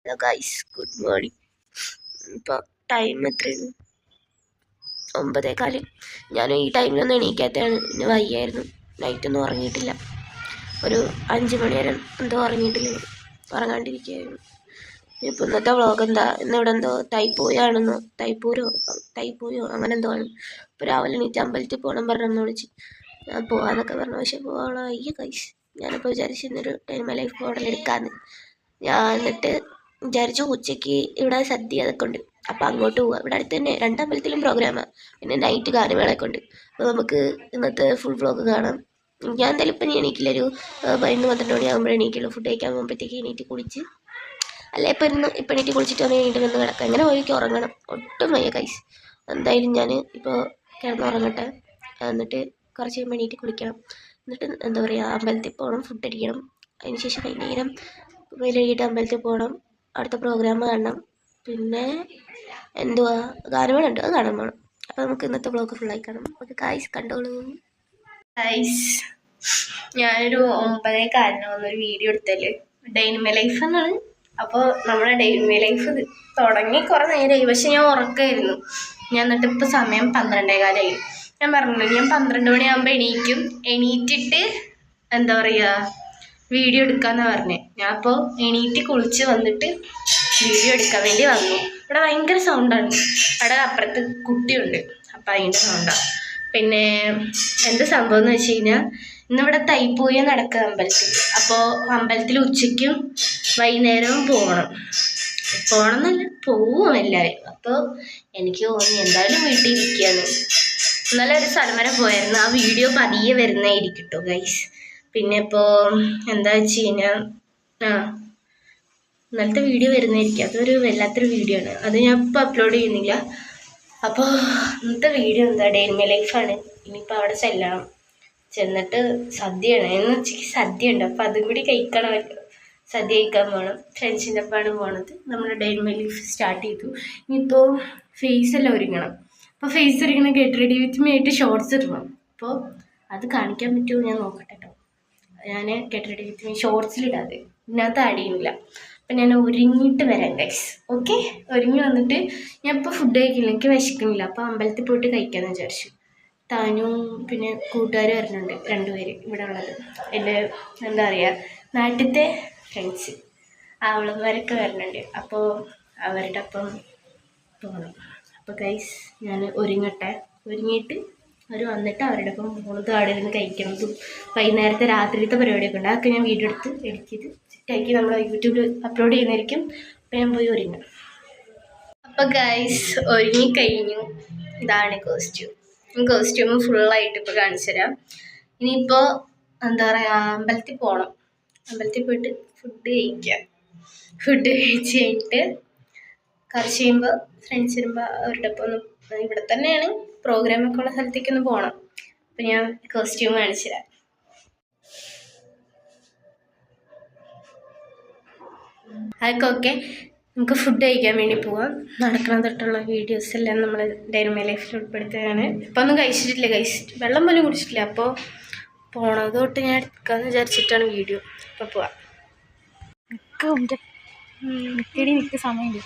Hello guys, good morning. ഇപ്പോൾ time എത്രയാണ്? 9:15. ഞാൻ ഈ ടൈമിലൊന്നും എണീക്കാത്തതാണ്. പിന്നെ വയ്യായിരുന്നു, നൈറ്റൊന്നും ഉറങ്ങിയിട്ടില്ല. ഒരു 5 മണി വരെ എന്തോ ഉറങ്ങാണ്ടിരിക്കുകയായിരുന്നു. ഇപ്പോൾ ഇന്നത്തെ വ്ളോഗ് എന്താ, ഇന്നിവിടെ എന്തോ തൈപ്പൂരോ അങ്ങനെ എന്തോ ആണ്. ഇപ്പോൾ രാവിലെ എണീറ്റ് അമ്പലത്തിൽ പോകണം പറഞ്ഞൊന്ന് വിളിച്ച് ഞാൻ പോകാമെന്നൊക്കെ പറഞ്ഞു. പക്ഷെ പോകാനുള്ള വയ്യ ഗൈസ്. ഞാനിപ്പോൾ വിചാരിച്ചു ഇന്നൊരു ടൈം ലൈഫ് മോഡൽ എടുക്കാമെന്ന്. ഞാൻ എന്നിട്ട് വിചാരിച്ചു ഉച്ചയ്ക്ക് ഇവിടെ സദ്യ അതൊക്കെ ഉണ്ട്, അപ്പം അങ്ങോട്ട് പോവാം. ഇവിടെ അടുത്ത് തന്നെ 2 അമ്പലത്തിലും പ്രോഗ്രാമാണ്. പിന്നെ നൈറ്റ് ഗാനമേളയൊക്കെ ഉണ്ട്. അപ്പോൾ നമുക്ക് ഇന്നത്തെ ഫുൾ വ്ളോഗ് കാണാം. ഞാൻ എന്തായാലും ഇപ്പം എണീക്കില്ല, ഒരു 11-12 മണി ആകുമ്പോഴേ എണീക്കുള്ളൂ. ഫുഡ് കഴിക്കാൻ പോകുമ്പോഴത്തേക്ക് എണീറ്റ് കുളിച്ച്, അല്ല ഇപ്പം എണീറ്റ് കുളിച്ചിട്ട് എണീറ്റ് വന്ന് കിടക്കാം. എങ്ങനെ പോയിക്ക് ഉറങ്ങണം, ഒട്ടും വയ്യ കൈസ്. എന്തായാലും ഞാൻ ഇപ്പോൾ കിടന്നുറങ്ങട്ടെ. എന്നിട്ട് കുറച്ച് കഴിയുമ്പോൾ എണീറ്റ് കുളിക്കണം. എന്നിട്ട് എന്താ പറയുക, അമ്പലത്തിൽ പോകണം, ഫുഡ് അടിക്കണം. അതിന് ശേഷം വൈകുന്നേരം വെയിലഴിയിട്ട് അമ്പലത്തിൽ പോകണം, അടുത്ത പ്രോഗ്രാം കാണണം. പിന്നെ എന്തുവാ, ഗാനമേള ഉണ്ട്, അത് കാണാൻ പോകണം. അപ്പോൾ നമുക്ക് ഇന്നത്തെ വ്ളോഗ് ഫുള്ളായി കാണാം. ഓക്കെ ഗൈസ്, കണ്ടോളൂ. ഗൈസ്, ഞാനൊരു 9:15 ഒരു വീഡിയോ എടുത്തല്ലേ, ഡേ ഇൻ മൈ ലൈഫ് എന്നാണ്. അപ്പോൾ നമ്മുടെ ഡേ ഇൻ മൈ ലൈഫ് തുടങ്ങി കുറേ നേരമായി, പക്ഷെ ഞാൻ ഉറക്കമായിരുന്നു. ഞാൻ എന്നിട്ട് ഇപ്പോൾ സമയം 12:15. ഞാൻ പറഞ്ഞില്ല, ഞാൻ 12 മണിയാകുമ്പോൾ എണീറ്റിട്ട് എന്താ പറയുക, വീഡിയോ എടുക്കാമെന്നാണ് പറഞ്ഞത്. ഞാൻ അപ്പോൾ എണീറ്റ് കുളിച്ച് വന്നിട്ട് വീഡിയോ എടുക്കാൻ വേണ്ടി വന്നു. ഇവിടെ ഭയങ്കര സൗണ്ടാണ്, അവിടെ അപ്പുറത്ത് കുട്ടിയുണ്ട്, അപ്പം അതിൻ്റെ സൗണ്ടാണ്. പിന്നെ എന്താ സംഭവം എന്ന് വെച്ച് കഴിഞ്ഞാൽ, ഇന്നിവിടെ തൈപ്പൂയം നടക്കുക അമ്പലത്തിൽ. അപ്പോൾ അമ്പലത്തിൽ ഉച്ചയ്ക്കും വൈകുന്നേരവും പോകണമെന്നല്ല, പോവും എല്ലാവരും. അപ്പോൾ എനിക്ക് തോന്നി എന്തായാലും വീട്ടിൽ ഇരിക്കുകയാണ്. ഇന്നലെ ഒരു സ്ഥലം വരെ പോയായിരുന്നു, ആ വീഡിയോ പതിയെ വരുന്നതായിരിക്കും കേട്ടോ ഗൈസ്. പിന്നെ ഇപ്പോൾ എന്താ വെച്ച് കഴിഞ്ഞാൽ, ഇന്നലത്തെ വീഡിയോ വരുന്നതായിരിക്കും, അതൊരു വല്ലാത്തൊരു വീഡിയോ ആണ്, അത് ഞാൻ ഇപ്പോൾ അപ്ലോഡ് ചെയ്യുന്നില്ല. അപ്പോൾ ഇന്നത്തെ വീഡിയോ എന്താ, ഡേ ഇൻ മൈ ലൈഫാണ്. ഇനിയിപ്പോൾ അവിടെ ചെന്നിട്ട് സദ്യയാണ്, ഇന്ന് ഉച്ചയ്ക്ക് സദ്യ ഉണ്ട്. അപ്പോൾ അതും കൂടി കഴിക്കണമല്ലോ, സദ്യ കഴിക്കാൻ പോകണം. ഫ്രണ്ട്സിൻ്റെ ഒപ്പമാണ് പോണത്. നമ്മുടെ day in my life start ചെയ്തു. ഇനിയിപ്പോൾ ഫേസെല്ലാം ഒരുങ്ങണം. അപ്പോൾ ഫേസ് ഒരുങ്ങണം, ഗെറ്റ് റെഡി വിത്ത് മീ ആയിട്ട് ഷോർട്സ് ഇടണം. അപ്പോൾ അത് കാണിക്കാൻ പറ്റുമോ ഞാൻ നോക്കട്ടെ കേട്ടോ. ഞാൻ ഗെറ്റ് റെഡി വിത്ത് മീ ഷോർട്സിലിടാതെ ഇതിനകത്ത് ആഡ് ചെയ്യുന്നില്ല. അപ്പം ഞാൻ ഒരുങ്ങിയിട്ട് വരാം ഗൈസ്. ഓക്കെ, ഒരുങ്ങി വന്നിട്ട് ഞാൻ ഇപ്പോൾ ഫുഡ് കഴിക്കില്ല, എനിക്ക് വിശക്കുന്നില്ല. അപ്പോൾ അമ്പലത്തിൽ പോയിട്ട് കഴിക്കാമെന്ന് വിചാരിച്ചു. താനും പിന്നെ കൂട്ടുകാർ വരുന്നുണ്ട്, 2 പേര് ഇവിടെ ഉള്ളത്, എൻ്റെ എന്താ പറയുക നാട്ടിലത്തെ ഫ്രണ്ട്സ്, അവളന്മാരൊക്കെ വരുന്നുണ്ട്. അപ്പോൾ അവരുടെ ഒപ്പം പോകണം. അപ്പോൾ ഗൈസ് ഞാൻ ഒരുങ്ങിയിട്ട് അവർ വന്നിട്ട് അവരുടെ ഒപ്പം പോകുന്നത്, അവിടെ ഇരുന്ന് കഴിക്കുന്നതും വൈകുന്നേരത്തെ രാത്രിയിലത്തെ പരിപാടിയൊക്കെ ഉണ്ട്. അതൊക്കെ ഞാൻ വീഡിയോ എടുത്ത് എഡിറ്റ് ചെയ്ത് സെറ്റാക്കി നമ്മൾ യൂട്യൂബിൽ അപ്ലോഡ് ചെയ്യുന്നതായിരിക്കും. അപ്പോൾ ഞാൻ പോയി ഒരുങ്ങും. അപ്പോൾ ഗൈസ് ഒരുങ്ങിക്കഴിഞ്ഞു. ഇതാണ് കോസ്റ്റ്യൂം ഫുള്ളായിട്ട് ഇപ്പോൾ കാണിച്ചു തരാം. ഇനിയിപ്പോൾ എന്താ പറയുക, അമ്പലത്തിൽ പോകണം. അമ്പലത്തിൽ പോയിട്ട് ഫുഡ് കഴിച്ച് കഴിഞ്ഞിട്ട് കുറച്ച് കഴിയുമ്പോൾ ഫ്രണ്ട്സ് വരുമ്പോൾ അവരുടെ ഒപ്പം ഒന്ന്, ഇവിടെ തന്നെയാണ് പ്രോഗ്രാമൊക്കെ ഉള്ള സ്ഥലത്തേക്കൊന്ന് പോകണം. അപ്പം ഞാൻ കോസ്റ്റ്യൂം കാണിച്ചു തരാം. അതൊക്കെ ഓക്കെ, നമുക്ക് ഫുഡ് കഴിക്കാൻ വേണ്ടി പോവാം. നടക്കണം തൊട്ടുള്ള വീഡിയോസ് എല്ലാം നമ്മൾ ഡേ ഇൻ മൈ ലൈഫിൽ ഉൾപ്പെടുത്തുകയാണ്. ഇപ്പം ഒന്നും കഴിച്ചിട്ടില്ല, വെള്ളം പോലും കുടിച്ചിട്ടില്ല. അപ്പോൾ പോണത് തൊട്ട് ഞാൻ എടുക്കാമെന്ന് വിചാരിച്ചിട്ടാണ് വീഡിയോ. അപ്പോൾ പോവാം. നിൽക്ക് സമയമില്ല,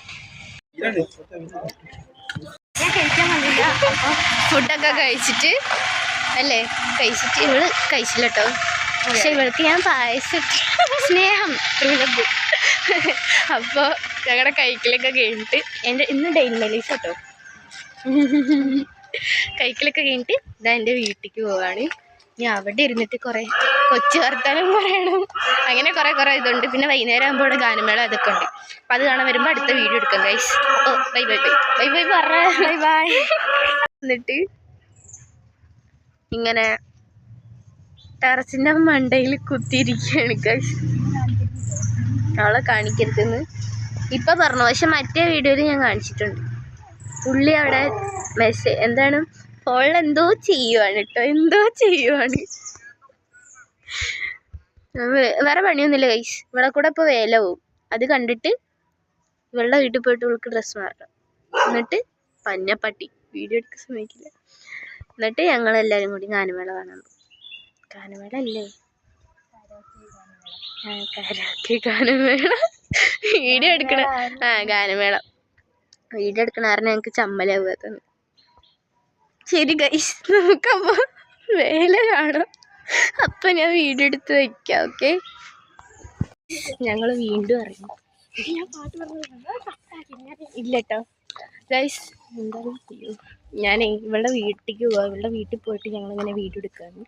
ഞാൻ കഴിക്കാൻ വന്നില്ല. അപ്പോൾ ഫുഡൊക്കെ കഴിച്ചിട്ട് ഇവള് കഴിച്ചില്ല കേട്ടോ. പക്ഷെ ഇവൾക്ക് ഞാൻ പായസം സ്നേഹം അപ്പോൾ ഞങ്ങളുടെ കഴിക്കലൊക്കെ കഴിഞ്ഞിട്ട് ഇന്ന് ഡേ ഇൻ മൈ ലൈഫ് കേട്ടോ. കഴിക്കലൊക്കെ കഴിഞ്ഞിട്ട് ഇതാ എൻ്റെ വീട്ടിലേക്ക് പോവാണ്. ഞാൻ അവിടെ ഇരുന്നിട്ട് കുറേ കൊച്ചു വർത്താനം പറയണം, അങ്ങനെ കുറേ ഇതുണ്ട്. പിന്നെ വൈകുന്നേരം ആകുമ്പോൾ ഇവിടെ ഗാനമേള അതൊക്കെ ഉണ്ട്. അപ്പം അത് കാണാൻ വരുമ്പോൾ അടുത്ത വീഡിയോ എടുക്കാം ഗൈസ്. ഓ ബൈ ബൈ. എന്നിട്ട് ഇങ്ങനെ ടെറസിൻ്റെ മണ്ടയിൽ കുത്തിയിരിക്കുകയാണ് ഗൈസ്. അവളെ കാണിക്കരുതെന്ന് ഇപ്പം പറഞ്ഞു, പക്ഷെ മറ്റേ വീഡിയോയിൽ ഞാൻ കാണിച്ചിട്ടുണ്ട്. പുള്ളി അവിടെ എന്താണ് ഫോണിൽ എന്തോ ചെയ്യുവാണ് വേറെ പണിയൊന്നുമില്ല ഗൈസ്. ഇവിടെ കൂടെ ഇപ്പോൾ വേല പോവും, അത് കണ്ടിട്ട് ഇവളുടെ വീട്ടിൽ പോയിട്ട് ഇവൾക്ക് ഡ്രസ്സ് മാറണം. എന്നിട്ട് പഞ്ഞപ്പട്ടി വീഡിയോ എടുക്കാൻ സമ്മതിക്കില്ല. എന്നിട്ട് ഞങ്ങളെല്ലാവരും കൂടി ഗാനമേള കാണാൻ പോകും. ഗാനമേള അല്ലേ, കരാക്കെ ഗാനമേള. വീഡിയോ എടുക്കണ ഗാനമേള വീഡിയോ എടുക്കണ കാരണം ഞങ്ങക്ക് ചമ്മലാവുക. ശരി ഗൈസ്, നമുക്കപ്പോ വേല കാണാം. അപ്പൊ ഞാൻ വീഡിയോ എടുത്ത് വെക്കാം. ഓക്കെ, ഞങ്ങള് വീണ്ടും ഇറങ്ങി. ഇല്ലട്ടോ ഗൈസ്, എന്തായാലും ഞാനേ ഇവളുടെ വീട്ടിലേക്ക് പോവാം. ഇവളുടെ വീട്ടിൽ പോയിട്ട് ഞങ്ങളിങ്ങനെ വീഡിയോ എടുക്കാണ്.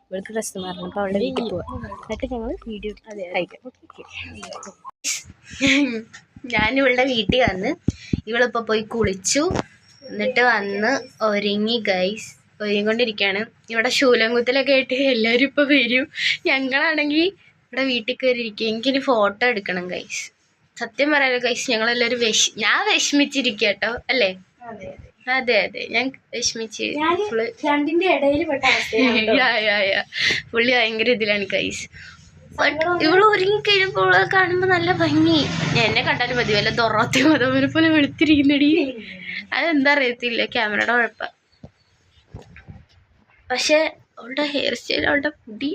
ഇവൾക്ക് ഡ്രസ്സ് മാറണം, അപ്പോൾ അവളുടെ വീട്ടിൽ പോവാം. എന്നിട്ട് ഞങ്ങൾ വീഡിയോ കഴിക്കാം. ഞാൻ ഇവളുടെ വീട്ടിൽ വന്ന് ഇവളിപ്പോൾ പോയി കുളിച്ചു. എന്നിട്ട് വന്ന് ഒരുങ്ങി ഗൈസ്, ഒരുങ്ങിക്കൊണ്ടിരിക്കുകയാണ്. ഇവിടെ ശൂലംകുത്തലൊക്കെ ആയിട്ട് എല്ലാവരും ഇപ്പോൾ വരും. ഞങ്ങളാണെങ്കിൽ ഇവിടെ വീട്ടിൽ കയറി ഇരിക്കും. എനിക്കിനി ഫോട്ടോ എടുക്കണം ഗൈസ്. സത്യം പറയാലോ ഗൈസ്, ഞങ്ങളെല്ലാവരും ഞാൻ വിഷമിച്ചിരിക്കുക കേട്ടോ, അല്ലേ? അതെ അതെ, ഞാൻ വിഷമിച്ച് പുള്ളി ഭയങ്കര ഇതിലാണ് ഗൈസ്. ഇവള് ഒരുങ്ങി കഴിയുമ്പോൾ കാണുമ്പോൾ നല്ല ഭംഗി. എന്നെ കണ്ടാലും മതി, വല്ല ദൊറാത്തി മതവനെ പോലെ വെളുത്തിരിക്കുന്നടി. അതെന്താ അറിയത്തില്ല, ക്യാമറയുടെ കുഴപ്പം. പക്ഷെ അവളുടെ ഹെയർ സ്റ്റൈൽ, അവളുടെ മുടി,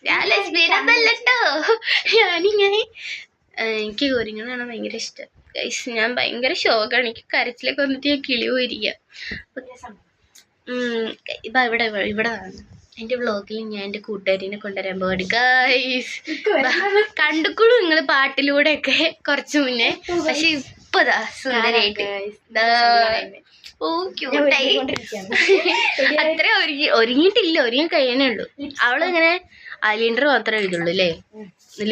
ഞാൻ ലെസ്ബിയനൊന്നല്ലട്ടോ. ഞാനിങ്ങനെ എനിക്ക് ഒരുങ്ങണതാണ് ഭയങ്കര ഇഷ്ടം ഗൈസ്. ഞാൻ ഭയങ്കര ഷോക്കാണ്. എനിക്ക് കരച്ചിലൊക്കെ വന്നിട്ട് ഞാൻ കിളി പോയിരിക്കുക. ഇപ്പൊ ഇവിടെ വന്നു എൻ്റെ വ്ളോഗിൽ ഞാൻ എൻ്റെ കൂട്ടുകാരിനെ കൊണ്ടുവരാൻ പോവാണ് ഗൈസ്. കണ്ടുക്കുള്ളൂ നിങ്ങൾ പാട്ടിലൂടെയൊക്കെ കുറച്ച് മുന്നേ. പക്ഷെ ഇപ്പതാ സുന്ദരായിട്ട് അത്ര ഒരുങ്ങിയിട്ടില്ല, ഒരുങ്ങി കഴിയാനേ ഉള്ളൂ. അവളിങ്ങനെ ഐലൈനർ മാത്രമേ എഴുതുള്ളൂ അല്ലേ,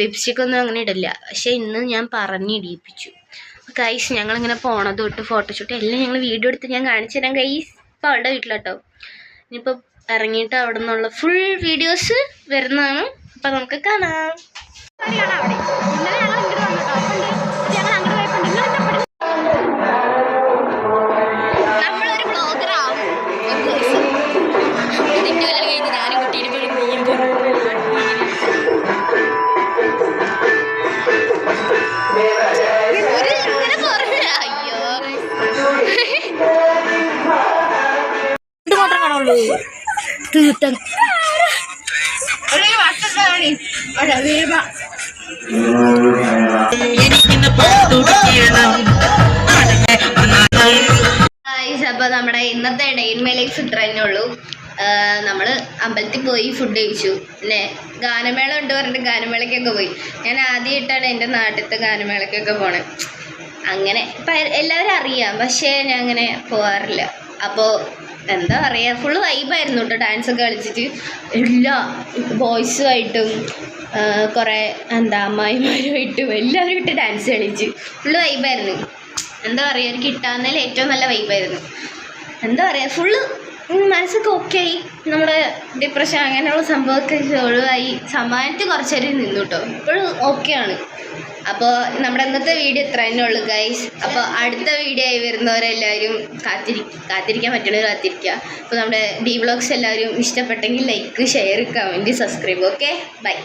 ലിപ്സ്റ്റിക് ഒന്നും അങ്ങനെ ഇടില്ല. പക്ഷെ ഇന്ന് ഞാൻ പറഞ്ഞിടിയിപ്പിച്ചു ഗൈസ്. ഞങ്ങളിങ്ങനെ പോണത് തൊട്ട് ഫോട്ടോഷൂട്ട് എല്ലാം ഞങ്ങൾ വീഡിയോ എടുത്ത് ഞാൻ കാണിച്ചു തരാം ഗൈസ്. ഇപ്പം അവളുടെ വീട്ടിലോട്ടോ. ഇനിയിപ്പോൾ ഇറങ്ങിയിട്ട് അവിടെ നിന്നുള്ള ഫുൾ വീഡിയോസ് വരുന്നതാണ്. അപ്പം നമുക്ക് കാണാം. നമ്മളൊരു ബ്ലോഗറാവും ഞാനും കുട്ടിയുടെ തീർത്തം അപ്പൊ നമ്മുടെ ഇന്നത്തെ ഡേ ഇൻ മൈ ലൈഫ് ഇത്ര തന്നെ ഉള്ളൂ. നമ്മള് അമ്പലത്തിൽ പോയി ഫുഡ് കഴിച്ചു. പിന്നെ ഗാനമേള ഉണ്ട് പറഞ്ഞിട്ട് ഗാനമേളക്കൊക്കെ പോയി. ഞാൻ ആദ്യമായിട്ടാണ് എൻ്റെ നാട്ടിലത്തെ ഗാനമേളക്കൊക്കെ പോണേ. അങ്ങനെ ഇപ്പം എല്ലാവരും അറിയാം, പക്ഷേ ഞാൻ അങ്ങനെ പോകാറില്ല. അപ്പോൾ എന്താ പറയുക, ഫുള്ള് വൈബായിരുന്നു കേട്ടോ. ഡാൻസൊക്കെ കളിച്ചിട്ട് എല്ലാ ബോയ്സുമായിട്ടും കുറേ അമ്മായിമാരുമായിട്ടും എല്ലാവരും ഇട്ട് ഡാൻസ് കളിച്ച് ഫുള്ള് വൈബായിരുന്നു. എന്താ പറയുക, ഒരു കിട്ടാവുന്നതിൽ ഏറ്റവും നല്ല വൈബായിരുന്നു. എന്താ പറയുക, ഫുള്ള് മനസ്സൊക്കെ ഓക്കെ ആയി. നമ്മുടെ ഡിപ്രഷൻ അങ്ങനെയുള്ള സംഭവമൊക്കെ ഒഴിവായി. സമാധാനത്തിൽ കുറച്ച് നേരം നിന്നു കേട്ടോ. ഇപ്പോഴും ഓക്കെയാണ്. അപ്പോൾ നമ്മുടെ ഇന്നത്തെ വീഡിയോ ഇത്ര തന്നെ ഉള്ളൂ ഗൈസ്. അപ്പോൾ അടുത്ത വീഡിയോ ആയി വരുന്നവരെല്ലാവരും കാത്തിരിക്കാൻ പറ്റുന്നവർ കാത്തിരിക്കുക. അപ്പോൾ നമ്മുടെ ഡി വ്ളോഗ്സ് എല്ലാവരും ഇഷ്ടപ്പെട്ടെങ്കിൽ like, share, comment, subscribe. Okay, by.